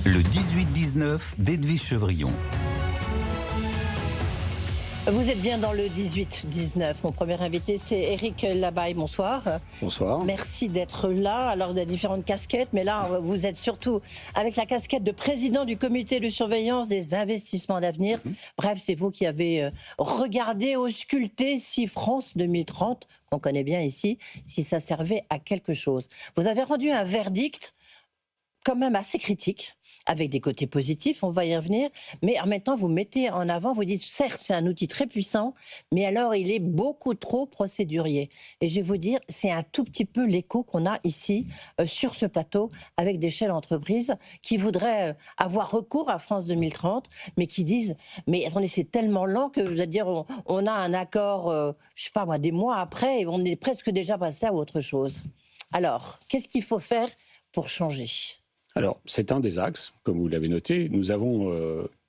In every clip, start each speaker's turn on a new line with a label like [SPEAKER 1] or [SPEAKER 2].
[SPEAKER 1] Le 18-19 d'Edwige Chevrillon.
[SPEAKER 2] Vous êtes bien dans le 18-19. Mon premier invité, c'est Éric Labaille. Bonsoir.
[SPEAKER 3] Bonsoir.
[SPEAKER 2] Merci d'être là. Alors, il y a différentes casquettes, mais là, vous êtes surtout avec la casquette de président du comité de surveillance des investissements d'avenir. Bref, c'est vous qui avez regardé, ausculté si France 2030, qu'on connaît bien ici, si ça servait à quelque chose. Vous avez rendu un verdict quand même assez critique, avec des côtés positifs, on va y revenir, mais en même temps, vous mettez en avant, vous dites, certes, c'est un outil très puissant, mais alors, il est beaucoup trop procédurier. Et je vais vous dire, c'est un tout petit peu l'écho qu'on a ici, sur ce plateau, avec des chefs d'entreprise qui voudraient avoir recours à France 2030, mais qui disent, mais attendez, c'est tellement lent que, vous allez dire, on a un accord, je sais pas moi, des mois après, et on est presque déjà passé à autre chose. Alors, qu'est-ce qu'il faut faire pour changer ?
[SPEAKER 3] Alors, c'est un des axes, comme vous l'avez noté. Nous avons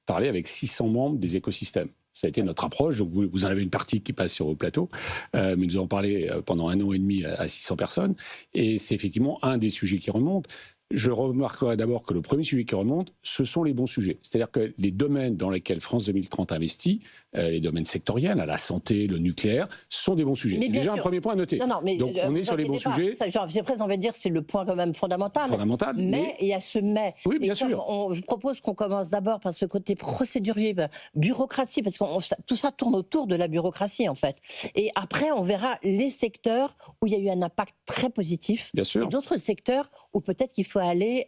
[SPEAKER 3] parlé avec 600 membres des écosystèmes. Ça a été notre approche. Donc, vous en avez une partie qui passe sur vos plateaux. Mais nous avons parlé pendant 1 an et demi à 600 personnes. Et c'est effectivement un des sujets qui remonte. Je remarquerai d'abord que le premier sujet qui remonte, ce sont les bons sujets. C'est-à-dire que les domaines dans lesquels France 2030 investit, les domaines sectoriels, la santé, le nucléaire, sont des bons sujets. C'est déjà un premier point à noter.
[SPEAKER 2] Non, mais
[SPEAKER 3] donc on est sur les bons sujets.
[SPEAKER 2] J'ai presque envie de dire que c'est le point quand même fondamental. Mais il y a ce mais.
[SPEAKER 3] Oui, bien sûr.
[SPEAKER 2] Je propose qu'on commence d'abord par ce côté procédurier, bureaucratie, parce que tout ça tourne autour de la bureaucratie en fait. Et après, on verra les secteurs où il y a eu un impact très positif.
[SPEAKER 3] Bien sûr.
[SPEAKER 2] Et d'autres secteurs où peut-être qu'il faut aller,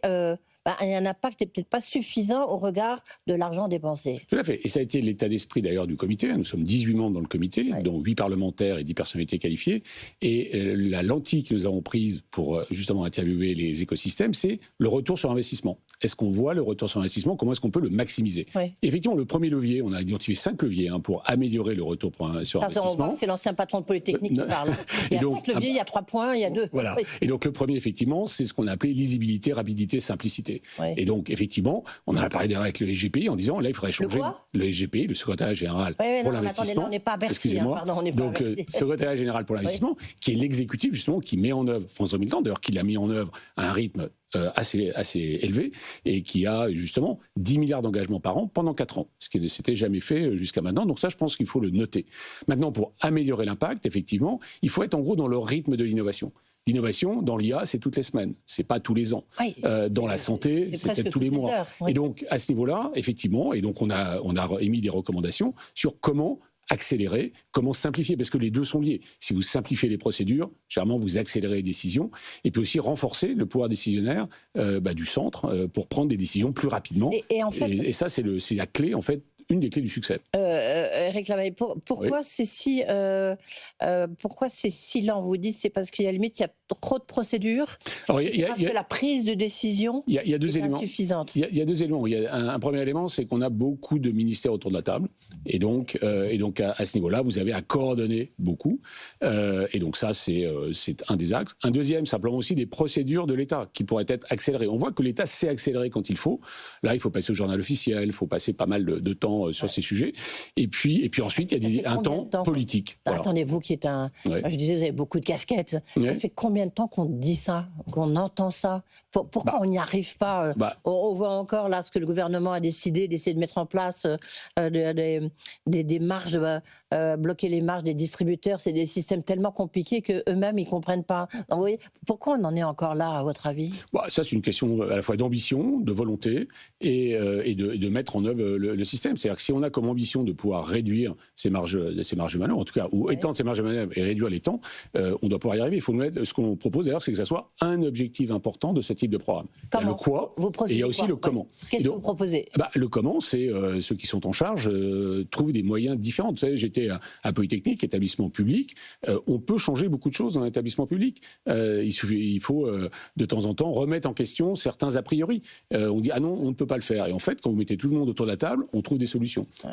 [SPEAKER 2] un impact n'est peut-être pas suffisant au regard de l'argent dépensé.
[SPEAKER 3] Tout à fait. Et ça a été l'état d'esprit d'ailleurs du comité. Nous sommes 18 membres dans le comité, dont 8 parlementaires et 10 personnalités qualifiées. Et la lentille que nous avons prise pour justement interviewer les écosystèmes, c'est le retour sur investissement. Est-ce qu'on voit le retour sur investissement ? Comment est-ce qu'on peut le maximiser ? Effectivement, le premier levier, on a identifié 5 leviers pour améliorer le retour sur investissement.
[SPEAKER 2] On voit que c'est l'ancien patron de Polytechnique qui parle. Il y a 5 leviers, il y a 3 points, il y a 2.
[SPEAKER 3] Voilà. Et donc le premier, effectivement, c'est ce qu'on a appelé lisibilité, rapidité, simplicité. Et donc, effectivement, on en a parlé d'ailleurs avec le SGPI en disant, là, il faudrait changer le SGPI, le secrétariat général pour l'investissement.
[SPEAKER 2] Attendez, là, on n'est pas à Bercy.
[SPEAKER 3] Donc, secrétariat général pour l'investissement, qui est l'exécutif, justement, qui met en œuvre France 2030, d'ailleurs, qui l'a mis en œuvre à un rythme assez élevé, et qui a, justement, 10 milliards d'engagements par an pendant 4 ans, ce qui ne s'était jamais fait jusqu'à maintenant. Donc ça, je pense qu'il faut le noter. Maintenant, pour améliorer l'impact, effectivement, il faut être, en gros, dans le rythme de l'innovation. L'innovation, dans l'IA, c'est toutes les semaines, c'est pas tous les ans. Dans la santé, c'est peut-être tous les mois. Et donc, à ce niveau-là, effectivement, et donc on a émis des recommandations sur comment accélérer, comment simplifier, parce que les deux sont liés. Si vous simplifiez les procédures, généralement, vous accélérez les décisions, et puis aussi renforcer le pouvoir décisionnaire du centre pour prendre des décisions plus rapidement.
[SPEAKER 2] Et en fait,
[SPEAKER 3] et ça, c'est la clé, en fait, une des clés du succès.
[SPEAKER 2] Éric Labaille, pourquoi c'est si lent ? Vous dites c'est parce qu'il y a limite, il y a trop de procédures. Parce que la prise de décision est insuffisante.
[SPEAKER 3] Il y a 2 éléments. Il y a un premier élément, c'est qu'on a beaucoup de ministères autour de la table, et donc à ce niveau-là, vous avez à coordonner beaucoup. Et donc ça, c'est un des axes. Un deuxième, simplement aussi des procédures de l'État qui pourraient être accélérées. On voit que l'État sait accélérer quand il faut. Là, il faut passer au journal officiel, il faut passer pas mal de temps sur ces sujets. Et puis ensuite, il y a un temps politique. Voilà.
[SPEAKER 2] Attendez, vous qui êtes je disais, vous avez beaucoup de casquettes. Ça fait combien de temps qu'on dit ça, qu'on entend ça ? Pourquoi on n'y arrive pas ? On voit encore là ce que le gouvernement a décidé d'essayer de mettre en place des marges, bloquer les marges des distributeurs. C'est des systèmes tellement compliqués qu'eux-mêmes, ils ne comprennent pas. Donc, vous voyez, pourquoi on en est encore là, à votre avis ?
[SPEAKER 3] Ça, c'est une question à la fois d'ambition, de volonté et de mettre en œuvre le système. C'est-à-dire que si on a comme ambition de pouvoir réduire ces marges de manœuvre, en tout cas, ou étendre ces marges de manœuvre et réduire les temps, on doit pouvoir y arriver. Il faut mettre, ce qu'on propose d'ailleurs, c'est que ça soit un objectif important de ce type de programme.
[SPEAKER 2] Comment ?
[SPEAKER 3] Il y a le quoi, et il y a aussi le comment.
[SPEAKER 2] Qu'est-ce que vous proposez ?
[SPEAKER 3] Le comment, c'est ceux qui sont en charge trouvent des moyens différents. Vous savez, j'étais à Polytechnique, établissement public. On peut changer beaucoup de choses dans un établissement public. Il faut de temps en temps remettre en question certains a priori. On dit, ah non, on ne peut pas le faire. Et en fait, quand vous mettez tout le monde autour de la table, on trouve des solutions.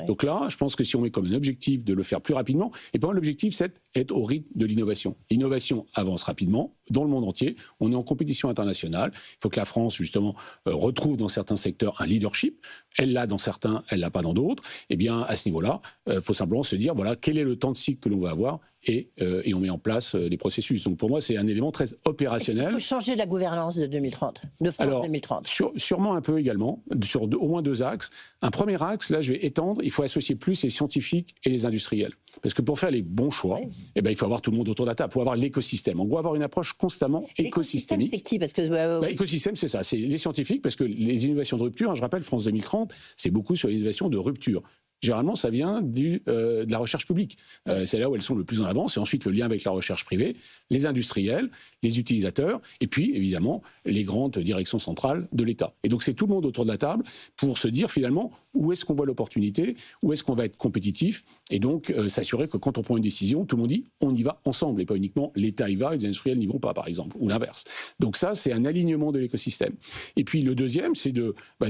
[SPEAKER 3] Donc là, je pense que si on met comme un objectif de le faire plus rapidement, et pour moi, l'objectif, c'est être au rythme de l'innovation. L'innovation avance rapidement dans le monde entier. On est en compétition internationale. Il faut que la France, justement, retrouve dans certains secteurs un leadership. Elle l'a dans certains, elle l'a pas dans d'autres. Eh bien, à ce niveau-là, il faut simplement se dire, voilà, quel est le temps de cycle que l'on va avoir et on met en place les processus. Donc pour moi, c'est un élément très opérationnel.
[SPEAKER 2] Il faut changer la gouvernance de 2030, de France 2030.
[SPEAKER 3] Sûrement un peu également, sur au moins 2 axes. Un premier axe, là je vais étendre, il faut associer plus les scientifiques et les industriels. Parce que pour faire les bons choix, il faut avoir tout le monde autour de la table, il faut avoir l'écosystème. On doit avoir une approche constamment écosystémique.
[SPEAKER 2] C'est qui? Parce que
[SPEAKER 3] écosystème, c'est ça, c'est les scientifiques, parce que les innovations de rupture, je rappelle, France 2030, c'est beaucoup sur l'innovation de rupture. Généralement, ça vient de la recherche publique. C'est là où elles sont le plus en avance. Et ensuite, le lien avec la recherche privée, les industriels, les utilisateurs, et puis, évidemment, les grandes directions centrales de l'État. Et donc, c'est tout le monde autour de la table pour se dire, finalement, où est-ce qu'on voit l'opportunité, où est-ce qu'on va être compétitif, et donc s'assurer que quand on prend une décision, tout le monde dit, on y va ensemble, et pas uniquement l'État y va, et les industriels n'y vont pas, par exemple, ou l'inverse. Donc ça, c'est un alignement de l'écosystème. Et puis, le deuxième, c'est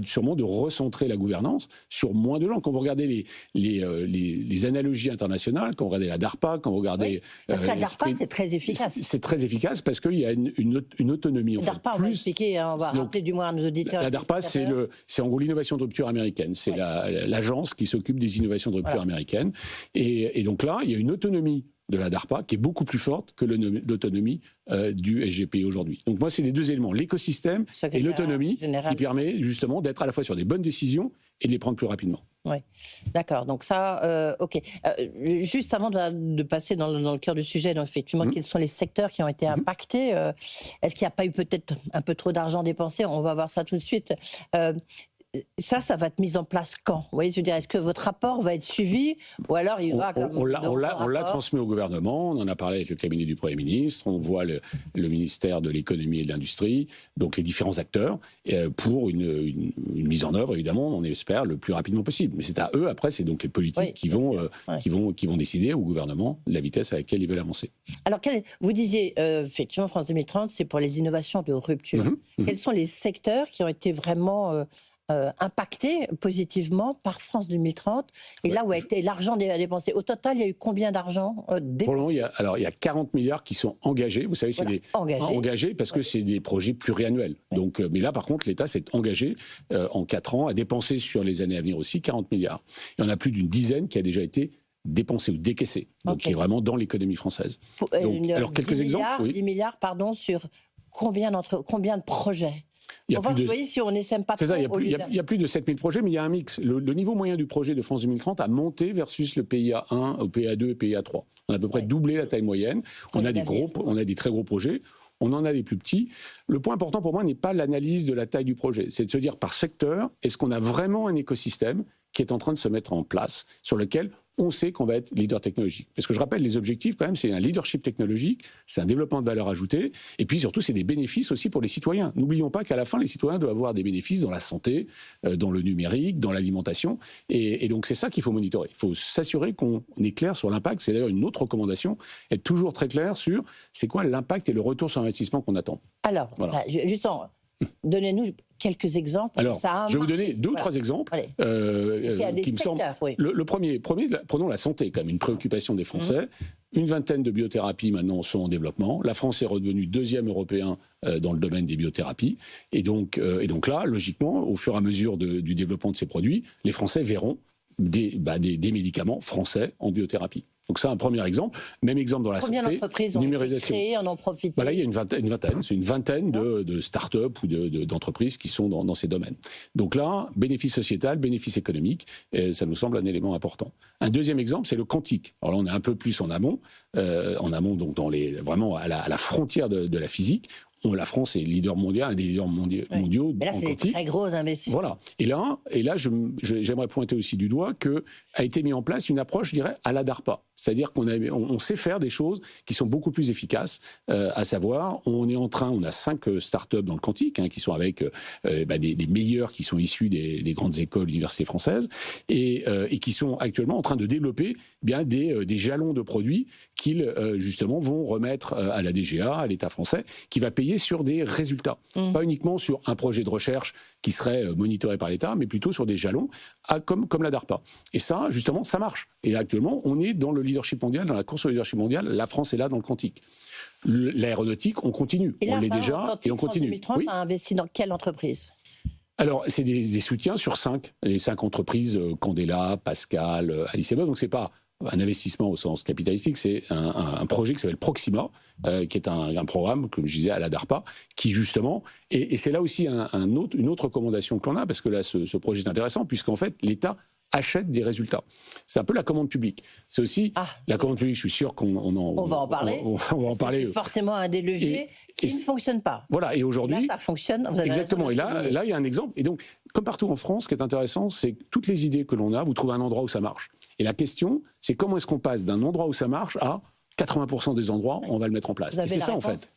[SPEAKER 3] sûrement de recentrer la gouvernance sur moins de gens. Quand vous regardez les analogies internationales, quand vous regardez la DARPA, quand vous regardez...
[SPEAKER 2] Parce que la DARPA, c'est très efficace.
[SPEAKER 3] C'est très efficace parce qu'il y a une autonomie.
[SPEAKER 2] La DARPA, on va expliquer, on va rappeler du moins à nos auditeurs.
[SPEAKER 3] La DARPA, c'est en gros l'innovation de rupture américaine. C'est l'agence qui s'occupe des innovations de rupture américaines. Et donc là, il y a une autonomie de la DARPA qui est beaucoup plus forte que l'autonomie du SGPI aujourd'hui. Donc moi, c'est les 2 éléments, l'écosystème et l'autonomie qui permet justement d'être à la fois sur des bonnes décisions et de les prendre plus rapidement.
[SPEAKER 2] Oui, d'accord. Donc ça, OK. Juste avant de passer dans le cœur du sujet, donc effectivement, quels sont les secteurs qui ont été impactés Est-ce qu'il n'y a pas eu peut-être un peu trop d'argent dépensé? On va voir ça tout de suite. Ça va être mis en place quand? Vous voyez, je veux dire, est-ce que votre rapport va être suivi ou alors il va comme
[SPEAKER 3] on l'a transmis au gouvernement, on en a parlé avec le cabinet du Premier ministre, on voit le ministère de l'économie et de l'industrie, donc les différents acteurs, pour une mise en œuvre, évidemment, on espère le plus rapidement possible. Mais c'est à eux, après, c'est donc les politiques qui vont décider au gouvernement la vitesse à laquelle ils veulent avancer.
[SPEAKER 2] Alors, vous disiez, effectivement, France 2030, c'est pour les innovations de rupture. Quels sont les secteurs qui ont été vraiment... impacté positivement par France 2030 et là où a été l'argent dépensé. Au total, il y a eu combien d'argent dépensé?
[SPEAKER 3] Pour le moment, il y a 40 milliards qui sont engagés. Vous savez, c'est engagés parce que c'est des projets pluriannuels. Donc, mais là, par contre, l'État s'est engagé en 4 ans à dépenser sur les années à venir aussi 40 milliards. Il y en a plus d'une dizaine qui a déjà été dépensé ou décaissé, donc qui est vraiment dans l'économie française. Donc, alors, quelques exemples.
[SPEAKER 2] 10 milliards, pardon, sur combien de projets? Vous voyez, si on n'essaie pas trop...
[SPEAKER 3] C'est ça, il y a plus de 7000 projets, mais il y a un mix. Le niveau moyen du projet de France 2030 a monté versus le PIA 1, au PIA 2 et PIA 3. On a à peu près doublé la taille moyenne. On a des très gros projets. On en a des plus petits. Le point important pour moi n'est pas l'analyse de la taille du projet. C'est de se dire par secteur, est-ce qu'on a vraiment un écosystème qui est en train de se mettre en place, sur lequel on sait qu'on va être leader technologique. Parce que je rappelle, les objectifs, quand même, c'est un leadership technologique, c'est un développement de valeur ajoutée, et puis surtout, c'est des bénéfices aussi pour les citoyens. N'oublions pas qu'à la fin, les citoyens doivent avoir des bénéfices dans la santé, dans le numérique, dans l'alimentation, et donc c'est ça qu'il faut monitorer. Il faut s'assurer qu'on est clair sur l'impact. C'est d'ailleurs une autre recommandation, être toujours très clair sur c'est quoi l'impact et le retour sur investissement qu'on attend.
[SPEAKER 2] Alors, voilà. Justement, donnez-nous quelques exemples.
[SPEAKER 3] Alors, je vais vous donner 2 ou 3 exemples qui me semblent. Le premier, prenons la santé, quand même, une préoccupation des Français. Une vingtaine de biothérapies maintenant sont en développement. La France est redevenue 2e européen dans le domaine des biothérapies. Et donc là, logiquement, au fur et à mesure du développement de ces produits, les Français verront des médicaments français en biothérapie. Donc ça, un premier exemple. Même exemple dans la santé.
[SPEAKER 2] Combien d'entreprises ont été créées, en profitent?
[SPEAKER 3] Là, il y a une vingtaine. C'est une vingtaine de start-up ou d'entreprises qui sont dans ces domaines. Donc là, bénéfice sociétal, bénéfice économique, ça nous semble un élément important. Un deuxième exemple, c'est le quantique. Alors là, on est un peu plus en amont donc vraiment à la frontière de la physique. La France est leader mondial, un des leaders mondiaux.
[SPEAKER 2] Mais là, c'est des très gros investissements.
[SPEAKER 3] Voilà. Et là, j'aimerais pointer aussi du doigt qu'a été mis en place une approche, je dirais, à la DARPA. C'est-à-dire qu'on sait faire des choses qui sont beaucoup plus efficaces, à savoir, on a 5 start-up dans le quantique, qui sont avec des meilleurs qui sont issus des grandes écoles, universités françaises, et qui sont actuellement en train de développer des jalons de produits qu'ils, justement, vont remettre à la DGA, à l'État français, qui va payer sur des résultats. Pas uniquement sur un projet de recherche qui serait monitoré par l'État, mais plutôt sur des jalons, comme la DARPA. Et ça, justement, ça marche. Et actuellement, on est dans le leadership mondial, dans la course au leadership mondial. La France est là dans le quantique. L'aéronautique, on continue.
[SPEAKER 2] Et là,
[SPEAKER 3] on l'est déjà et on continue.
[SPEAKER 2] 2030 a investi dans quelle entreprise?
[SPEAKER 3] Alors, c'est des soutiens sur 5. Les 5 entreprises, Candela, Pascal, Alice Ebel. Donc, c'est pas un investissement au sens capitalistique, c'est un projet qui s'appelle Proxima, qui est un programme, comme je disais, à la DARPA, qui justement, et c'est là aussi une autre recommandation que l'on a, parce que là, ce projet est intéressant, puisqu'en fait, l'État achète des résultats. C'est un peu la commande publique. C'est aussi la commande publique, je suis sûr qu'on
[SPEAKER 2] va en parler.
[SPEAKER 3] On va en parler.
[SPEAKER 2] C'est forcément un des leviers qui ne fonctionne pas.
[SPEAKER 3] Voilà, et aujourd'hui...
[SPEAKER 2] Là, ça fonctionne. Vous avez
[SPEAKER 3] exactement, et là, il y a un exemple. Et donc, comme partout en France, ce qui est intéressant, c'est que toutes les idées que l'on a, vous trouvez un endroit où ça marche. Et la question, c'est comment est-ce qu'on passe d'un endroit où ça marche à 80% des endroits où on va le mettre en place. Et c'est ça, en fait.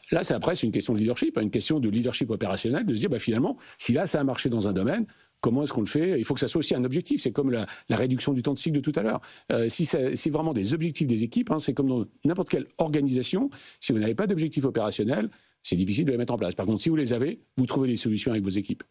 [SPEAKER 3] Là, c'est une question de leadership, une question de leadership opérationnel, de se dire, finalement, si là, ça a marché dans un domaine, comment est-ce qu'on le fait? Il faut que ça soit aussi un objectif. C'est comme la réduction du temps de cycle de tout à l'heure. Si c'est vraiment des objectifs des équipes, c'est comme dans n'importe quelle organisation. Si vous n'avez pas d'objectifs opérationnels, c'est difficile de les mettre en place. Par contre, si vous les avez, vous trouvez des solutions avec vos équipes.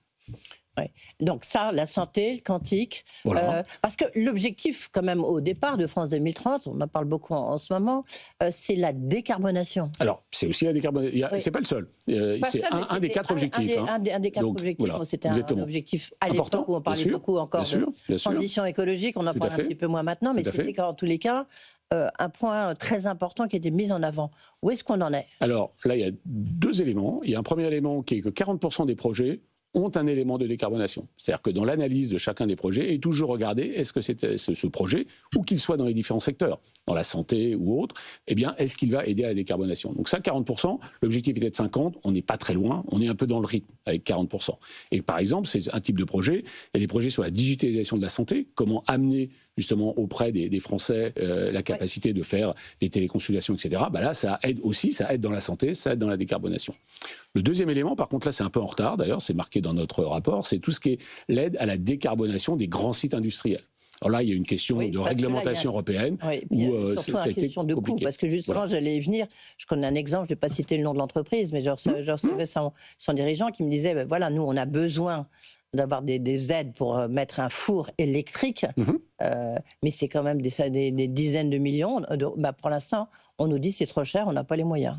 [SPEAKER 2] Ouais. Donc ça, la santé, le quantique,
[SPEAKER 3] voilà.
[SPEAKER 2] parce que l'objectif quand même au départ de France 2030, on en parle beaucoup en ce moment, c'est la décarbonation.
[SPEAKER 3] Alors c'est aussi la décarbonation, c'est pas le seul, c'est un des 4 objectifs.
[SPEAKER 2] Un des 4 objectifs, voilà, c'était un objectif à l'époque où on parlait beaucoup encore de transition écologique, on en parle un petit peu moins maintenant, mais c'était en tous les cas un point très important qui était mis en avant. Où est-ce qu'on en est? Alors
[SPEAKER 3] là, il y a 2 éléments. Il y a un premier élément qui est que 40% des projets ont un élément de décarbonation. C'est-à-dire que dans l'analyse de chacun des projets, est toujours regardé, est-ce que ce projet, où qu'il soit dans les différents secteurs, dans la santé ou autre, est-ce qu'il va aider à la décarbonation? Donc ça, 40%, l'objectif était de 50%, on n'est pas très loin, on est un peu dans le rythme avec 40%. Et par exemple, c'est un type de projet, il y a des projets sur la digitalisation de la santé, comment amener justement auprès des Français la capacité de faire des téléconsultations, etc. Là, ça aide aussi, ça aide dans la santé, ça aide dans la décarbonation. Le deuxième élément, par contre, là, c'est un peu en retard, d'ailleurs, c'est marqué dans notre rapport, c'est tout ce qui est l'aide à la décarbonation des grands sites industriels. Alors là, il y a une question de réglementation européenne.
[SPEAKER 2] Où surtout une question de coût, parce que justement, j'allais y venir. Je connais un exemple, je ne vais pas citer le nom de l'entreprise, mais je recevais son dirigeant qui me disait, voilà, nous, on a besoin d'avoir des aides pour mettre un four électrique, mais c'est quand même des dizaines de millions. Pour l'instant, on nous dit c'est trop cher, on n'a pas les moyens.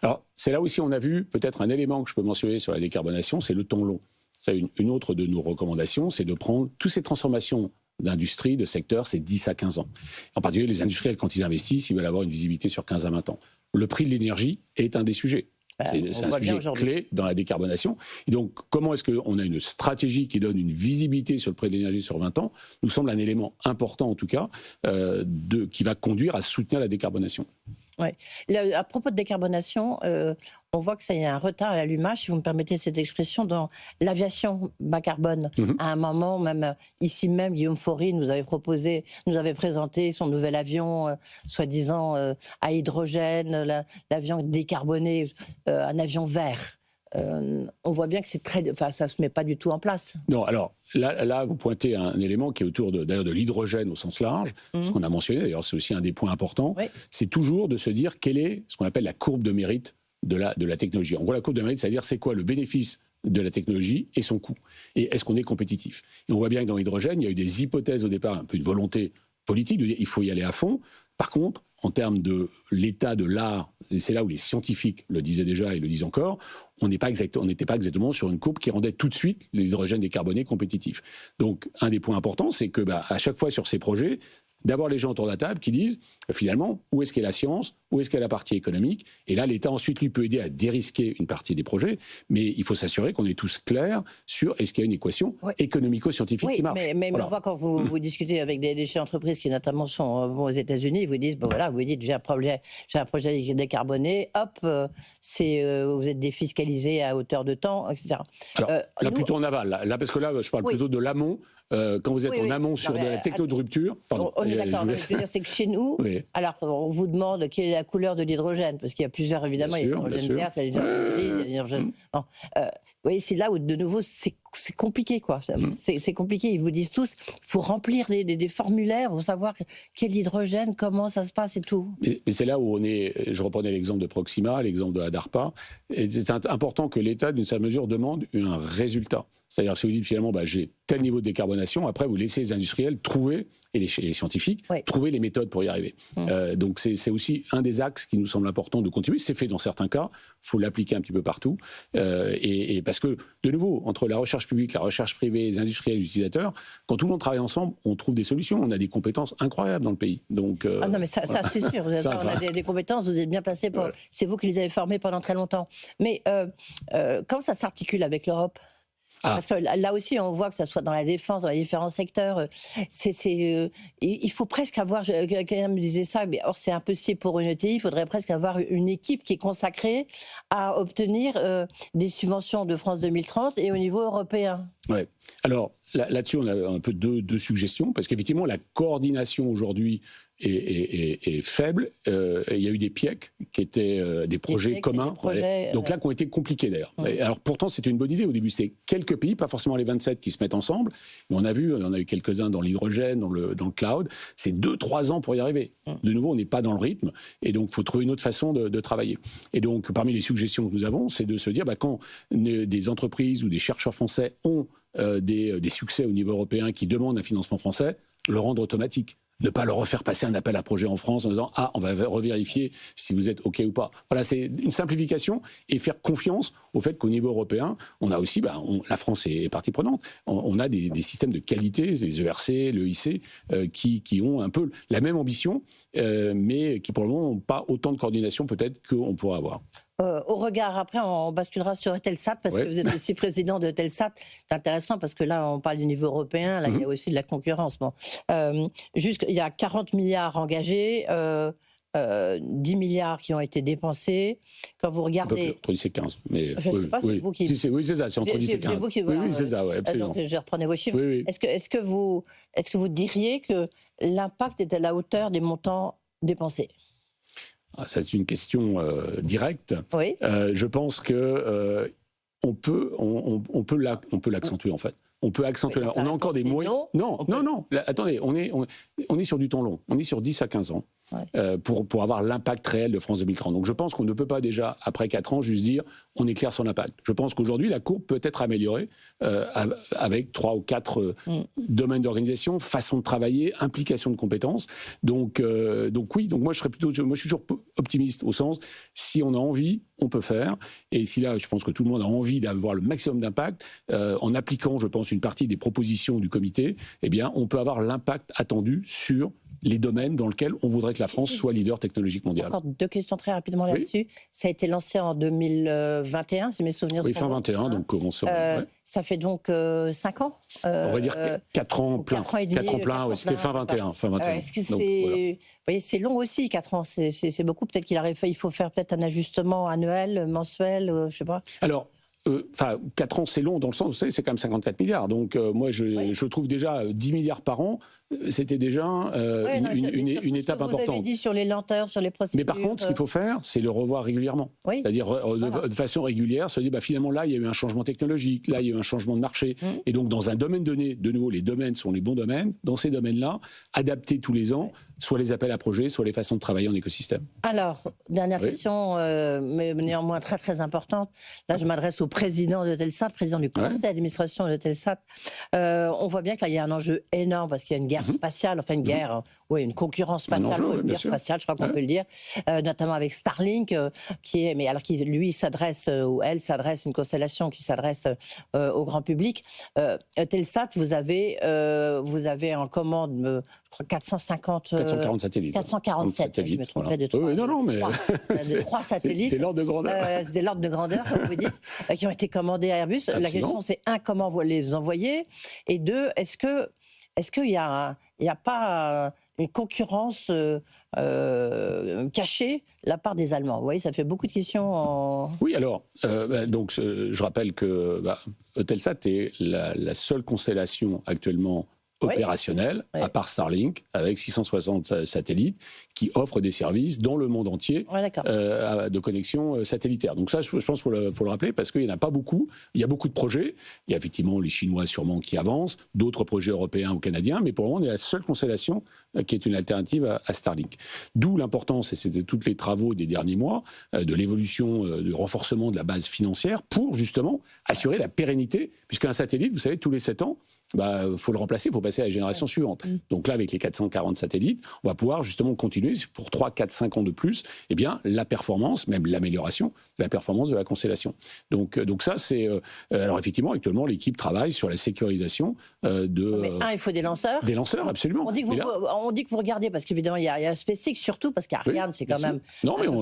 [SPEAKER 3] Alors, c'est là aussi on a vu peut-être un élément que je peux mentionner sur la décarbonation, c'est le temps long. C'est une autre de nos recommandations, c'est de prendre toutes ces transformations d'industrie, de secteur, c'est 10 à 15 ans. En particulier, les industriels, quand ils investissent, ils veulent avoir une visibilité sur 15 à 20 ans. Le prix de l'énergie est un des sujets. C'est un sujet clé dans la décarbonation. Et donc, comment est-ce qu'on a une stratégie qui donne une visibilité sur le prix de l'énergie sur 20 ans, nous semble un élément important, en tout cas, qui va conduire à soutenir la décarbonation.
[SPEAKER 2] Oui. À propos de décarbonation, on voit que ça y a un retard à l'allumage, si vous me permettez cette expression, dans l'aviation bas carbone. À un moment, même ici même, Guillaume Faury nous avait présenté son nouvel avion, soi-disant à hydrogène, l'avion décarboné, un avion vert. On voit bien que ça se met pas du tout en place.
[SPEAKER 3] Non, alors là vous pointez un élément qui est autour d'ailleurs de l'hydrogène au sens large, ce qu'on a mentionné, d'ailleurs c'est aussi un des points importants, c'est toujours de se dire quelle est ce qu'on appelle la courbe de mérite de la technologie. En gros, la courbe de mérite, c'est-à-dire c'est quoi le bénéfice de la technologie et son coût. Et est-ce qu'on est compétitif? Et on voit bien que dans l'hydrogène, il y a eu des hypothèses au départ, un peu une volonté politique de dire il faut y aller à fond. Par contre, en termes de l'état de l'art, et c'est là où les scientifiques le disaient déjà et le disent encore, on n'était pas exactement sur une courbe qui rendait tout de suite l'hydrogène décarboné compétitif. Donc, un des points importants, c'est que à chaque fois sur ces projets, d'avoir les gens autour de la table qui disent, finalement, où est-ce qu'est la science, où est-ce qu'est la partie économique. Et là, l'État, ensuite, lui, peut aider à dérisquer une partie des projets, mais il faut s'assurer qu'on est tous clairs sur est-ce qu'il y a une équation économico-scientifique qui marche.
[SPEAKER 2] Mais on voit quand vous discutez avec des chefs d'entreprise qui, notamment, sont aux États-Unis, ils vous disent, vous dites, j'ai un projet décarboné, hop, vous êtes défiscalisé à hauteur de temps, etc.
[SPEAKER 3] Alors, là, plutôt en aval. Là, parce que là, je parle plutôt de l'amont. Quand vous êtes en amont sur de la techno de rupture...
[SPEAKER 2] Pardon, on est d'accord, mais je veux dire, c'est que chez nous, alors on vous demande quelle est la couleur de l'hydrogène, parce qu'il y a plusieurs, évidemment, il y a l'hydrogène vert, il y a l'hydrogène gris, il y a l'hydrogène... Vous voyez, c'est là où, de nouveau, c'est compliqué, quoi. C'est compliqué. Ils vous disent tous, il faut remplir des formulaires pour savoir quel hydrogène, comment ça se passe et tout.
[SPEAKER 3] Mais c'est là où je reprenais l'exemple de Proxima, l'exemple de la DARPA. Et c'est important que l'État, d'une certaine mesure, demande un résultat. C'est-à-dire, si vous dites finalement, j'ai tel niveau de décarbonation, après vous laissez les industriels trouver, et les scientifiques, trouver les méthodes pour y arriver. Donc c'est aussi un des axes qui nous semble important de continuer. C'est fait dans certains cas, il faut l'appliquer un petit peu partout. Et parce que, de nouveau, entre la recherche recherche publique, la recherche privée, les industriels, les utilisateurs, quand tout le monde travaille ensemble, on trouve des solutions. On a des compétences incroyables dans le pays. Donc,
[SPEAKER 2] ah non, mais ça c'est sûr. Ça, on a des compétences, vous êtes bien placé pour. Ouais. C'est vous qui les avez formées pendant très longtemps. Mais comment ça s'articule avec l'Europe ? Parce que là aussi, on voit que ça soit dans la défense, dans les différents secteurs, il faut presque avoir, quelqu'un me disait ça, mais or c'est impossible pour une ETI, il faudrait presque avoir une équipe qui est consacrée à obtenir des subventions de France 2030 et au niveau européen.
[SPEAKER 3] Ouais. Alors là-dessus, on a un peu deux suggestions, parce qu'effectivement, la coordination aujourd'hui est faible. Il y a eu des PIEC qui étaient des projets communs, donc là qui ont été compliqués d'ailleurs. Alors pourtant c'était une bonne idée au début, c'est quelques pays, pas forcément les 27 qui se mettent ensemble, mais on a eu quelques-uns dans l'hydrogène, dans le cloud, c'est 2-3 ans pour y arriver. De nouveau, on n'est pas dans le rythme, et donc il faut trouver une autre façon de travailler. Et donc parmi les suggestions que nous avons, c'est de se dire, quand des entreprises ou des chercheurs français ont des succès au niveau européen qui demandent un financement français, le rendre automatique. Ne pas leur refaire passer un appel à projet en France en disant « Ah, on va revérifier si vous êtes OK ou pas ». Voilà, c'est une simplification et faire confiance au fait qu'au niveau européen, on a aussi, la France est partie prenante, on a des systèmes de qualité, les ERC, l'EIC, qui ont un peu la même ambition, mais qui pour le moment n'ont pas autant de coordination peut-être qu'on pourrait avoir.
[SPEAKER 2] Au regard, après, on basculera sur Eutelsat, parce que vous êtes aussi président de Eutelsat. C'est intéressant, parce que là, on parle du niveau européen, là, il y a aussi de la concurrence. Bon. Il y a 40 milliards engagés, 10 milliards qui ont été dépensés. Quand vous regardez...
[SPEAKER 3] Entre 10 et 15. Mais,
[SPEAKER 2] je ne sais pas, c'est vous qui...
[SPEAKER 3] Oui, c'est ça, c'est entre 10 et 15.
[SPEAKER 2] C'est vous qui... Voilà,
[SPEAKER 3] oui, c'est ça, ouais, absolument.
[SPEAKER 2] Donc, je reprenais vos chiffres.
[SPEAKER 3] Oui.
[SPEAKER 2] Est-ce que vous diriez que l'impact est à la hauteur des montants dépensés ?
[SPEAKER 3] C'est une question directe.
[SPEAKER 2] Oui.
[SPEAKER 3] Je pense que on peut l'accentuer en fait. On peut accentuer. On a encore des moyens. Non. Attendez, on est sur du temps long. On est sur 10 à 15 ans. Ouais. Pour avoir l'impact réel de France 2030. Donc je pense qu'on ne peut pas déjà, après 4 ans, juste dire on est clair sur l'impact. Je pense qu'aujourd'hui, la courbe peut être améliorée avec 3 ou 4 domaines d'organisation, façon de travailler, implication de compétences. Donc oui, moi je suis toujours optimiste au sens, si on a envie, on peut faire. Et si là, je pense que tout le monde a envie d'avoir le maximum d'impact, en appliquant, je pense, une partie des propositions du comité, eh bien, on peut avoir l'impact attendu sur les domaines dans lesquels on voudrait que la France soit leader technologique mondial.
[SPEAKER 2] Encore 2 questions très rapidement là-dessus. Oui. Ça a été lancé en 2021, si mes souvenirs sont bons.
[SPEAKER 3] Oui, fin 21, donc commence.
[SPEAKER 2] Ça fait donc 5 ans
[SPEAKER 3] on va dire 4 ans plein.
[SPEAKER 2] 4 ans et demi.
[SPEAKER 3] 4 ans plein, oui, c'était fin 21.
[SPEAKER 2] Est-ce que donc, vous voyez, c'est long aussi, 4 ans. C'est beaucoup. Peut-être il faut faire peut-être un ajustement annuel, mensuel, je ne sais pas.
[SPEAKER 3] Alors, 4 ans, c'est long dans le sens, vous savez, c'est quand même 54 milliards. Donc, moi, je trouve déjà 10 milliards par an, c'était déjà une étape importante.
[SPEAKER 2] Vous avez dit sur les lenteurs, sur les procédures.
[SPEAKER 3] Mais par contre, ce qu'il faut faire, c'est le revoir régulièrement. Oui. C'est-à-dire, de façon régulière, se dire, finalement, là, il y a eu un changement technologique, là, il y a eu un changement de marché. Et donc, dans un domaine donné, de nouveau, les domaines sont les bons domaines. Dans ces domaines-là, adapter tous les ans, soit les appels à projets, soit les façons de travailler en écosystème.
[SPEAKER 2] Alors, dernière question, mais néanmoins très très importante. Là, je m'adresse au président de Telsat, président du conseil d'administration de Telsat. On voit bien que là, il y a un enjeu énorme parce qu'il y a une guerre spatiale, enfin une guerre, une concurrence spatiale, une guerre spatiale, je crois qu'on peut le dire, notamment avec Starlink, qui lui s'adresse, ou elle s'adresse, une constellation qui s'adresse au grand public. Telsat, vous avez en commande, je crois,
[SPEAKER 3] 440 satellites.
[SPEAKER 2] 447, je me trompais de 3.
[SPEAKER 3] Oui, non, mais...
[SPEAKER 2] de 3 satellites.
[SPEAKER 3] C'est l'ordre de grandeur.
[SPEAKER 2] C'est l'ordre de grandeur, comme vous dites, qui ont été commandés à Airbus. Absolument. La question, c'est comment vous les envoyez, et 2, est-ce qu'il n'y a pas une concurrence cachée de la part des Allemands? Vous voyez, ça fait beaucoup de questions.
[SPEAKER 3] Oui, alors, donc, je rappelle que Eutelsat est la seule constellation actuellement opérationnelle, à part Starlink, avec 660 satellites, qui offrent des services dans le monde entier de connexion satellitaire. Donc ça, je pense qu'il faut le rappeler, parce qu'il n'y en a pas beaucoup. Il y a beaucoup de projets. Il y a effectivement les Chinois sûrement qui avancent, d'autres projets européens ou canadiens, mais pour le moment, on est la seule constellation qui est une alternative à Starlink. D'où l'importance, et c'était tous les travaux des derniers mois, de l'évolution, du renforcement de la base financière pour justement assurer la pérennité, puisqu'un satellite, vous savez, tous les 7 ans, faut le remplacer, il faut passer à la génération suivante. Donc là, avec les 440 satellites, on va pouvoir justement continuer continuer pour 3, 4, 5 ans de plus, eh bien, la performance, même l'amélioration de la performance de la constellation. Donc ça, c'est... alors effectivement, actuellement, l'équipe travaille sur la sécurisation
[SPEAKER 2] il faut des lanceurs.
[SPEAKER 3] Des lanceurs, absolument.
[SPEAKER 2] On dit que vous regardez, parce qu'évidemment, il y a SpaceX surtout, parce qu'Ariane, c'est quand même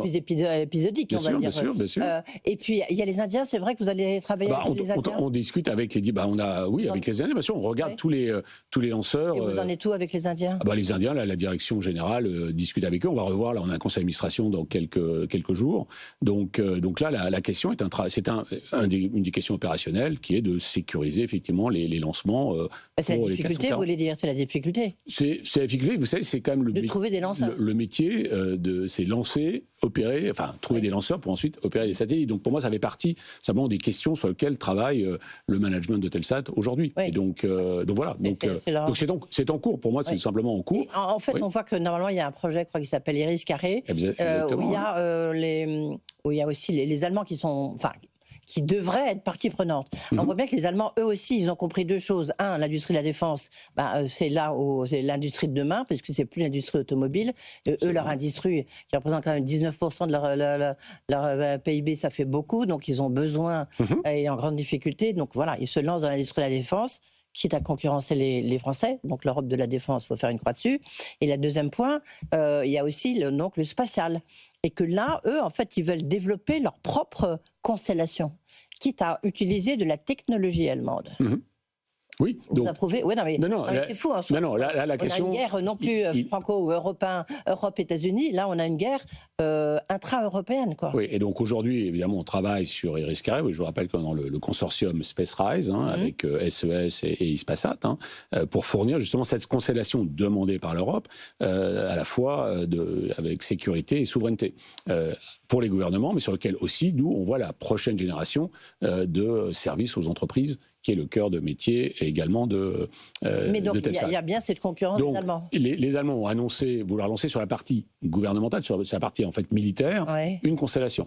[SPEAKER 2] plus épisodique,
[SPEAKER 3] bien
[SPEAKER 2] on va
[SPEAKER 3] sûr,
[SPEAKER 2] dire.
[SPEAKER 3] Bien sûr.
[SPEAKER 2] Et puis, il y a les Indiens, c'est vrai que vous allez travailler avec les Indiens.
[SPEAKER 3] On discute avec les... avec les Indiens, bien sûr, on regarde tous les lanceurs.
[SPEAKER 2] Et vous en êtes où avec les Indiens?
[SPEAKER 3] Les Indiens, là, la direction générale discute avec eux. On va revoir, là, on a un conseil d'administration dans quelques jours. Donc là, la question est une des questions opérationnelles qui est de sécuriser effectivement les lancements.
[SPEAKER 2] C'est la difficulté, vous voulez dire? C'est la difficulté.
[SPEAKER 3] C'est la difficulté, vous savez, c'est quand même
[SPEAKER 2] de trouver des lanceurs.
[SPEAKER 3] Le métier, c'est lancer, opérer, trouver des lanceurs pour ensuite opérer des satellites. Donc pour moi, ça fait partie simplement des questions sur lesquelles travaille le management de Telsat aujourd'hui. Oui. Et donc voilà. Donc c'est en cours. Pour moi, c'est simplement en cours.
[SPEAKER 2] En fait, on voit que normalement, il y a un projet, je crois, qui s'appelle Iris Carré, où il y a aussi les Allemands qui devraient être partie prenante. On voit bien que les Allemands, eux aussi, ils ont compris deux choses. Un, l'industrie de la défense, c'est l'industrie de demain, puisque c'est plus l'industrie automobile. Eux, leur industrie, qui représente quand même 19% de leur PIB, ça fait beaucoup. Donc, ils ont besoin et en grande difficulté. Donc, voilà, ils se lancent dans l'industrie de la défense, quitte à concurrencer les Français. Donc, l'Europe de la défense, il faut faire une croix dessus. Et le deuxième point, il y a aussi le spatial. Et que là, eux, en fait, ils veulent développer leur propre constellation, quitte à utiliser de la technologie allemande.
[SPEAKER 3] Oui,
[SPEAKER 2] vous approuvez? Oui, non, c'est fou.
[SPEAKER 3] La question...
[SPEAKER 2] On a une guerre non plus franco-européenne, Europe-États-Unis. Là, on a une guerre intra-européenne, quoi.
[SPEAKER 3] Oui, et donc aujourd'hui, évidemment, on travaille sur Iris Carré. Oui, je vous rappelle qu'on est dans le consortium SpaceRISE, avec SES et Hispasat, pour fournir justement cette constellation demandée par l'Europe, à la fois avec sécurité et souveraineté. Pour les gouvernements, mais sur lequel aussi, nous, on voit la prochaine génération de services aux entreprises, qui est le cœur de métier et également de
[SPEAKER 2] Mais donc, il y a bien cette concurrence
[SPEAKER 3] donc,
[SPEAKER 2] des Allemands.
[SPEAKER 3] Les Allemands ont annoncé vouloir lancer sur la partie gouvernementale, sur la partie en fait militaire, une constellation.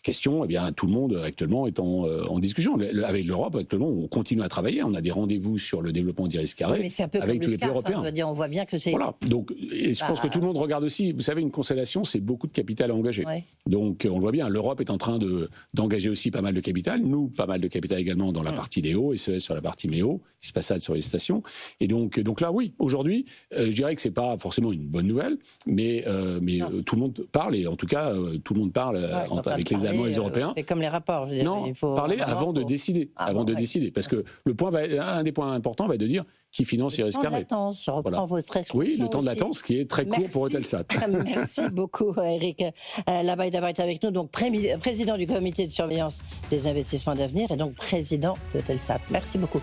[SPEAKER 3] Question, tout le monde actuellement est en discussion. Avec l'Europe, actuellement, on continue à travailler. On a des rendez-vous sur le développement d'Iris Carré avec tous les pays européens.
[SPEAKER 2] On voit bien que c'est...
[SPEAKER 3] Voilà. Donc, et je pense que tout le monde regarde aussi. Vous savez, une constellation, c'est beaucoup de capital à engager. Donc, on le voit bien. L'Europe est en train d'engager aussi pas mal de capital. Nous, pas mal de capital également dans la partie DEO, SES sur la partie MEO, Hispasat sur les stations. Et donc là, oui, aujourd'hui, je dirais que c'est pas forcément une bonne nouvelle, mais tout le monde parle, et en tout cas, tout le monde parle avec les Allemands et les Européens.
[SPEAKER 2] C'est comme les rapports. Je veux dire,
[SPEAKER 3] non, il faut parler avant de décider. Décider. Parce que un des points importants va être de dire qui finance Iris Carré.
[SPEAKER 2] Je reprends votre expression.
[SPEAKER 3] Oui, le temps de latence qui est très court pour Eutelsat.
[SPEAKER 2] Merci beaucoup, Eric Labaye, d'avoir été avec nous. Donc, président du comité de surveillance des investissements d'avenir et donc président d'Eutelsat. Merci beaucoup.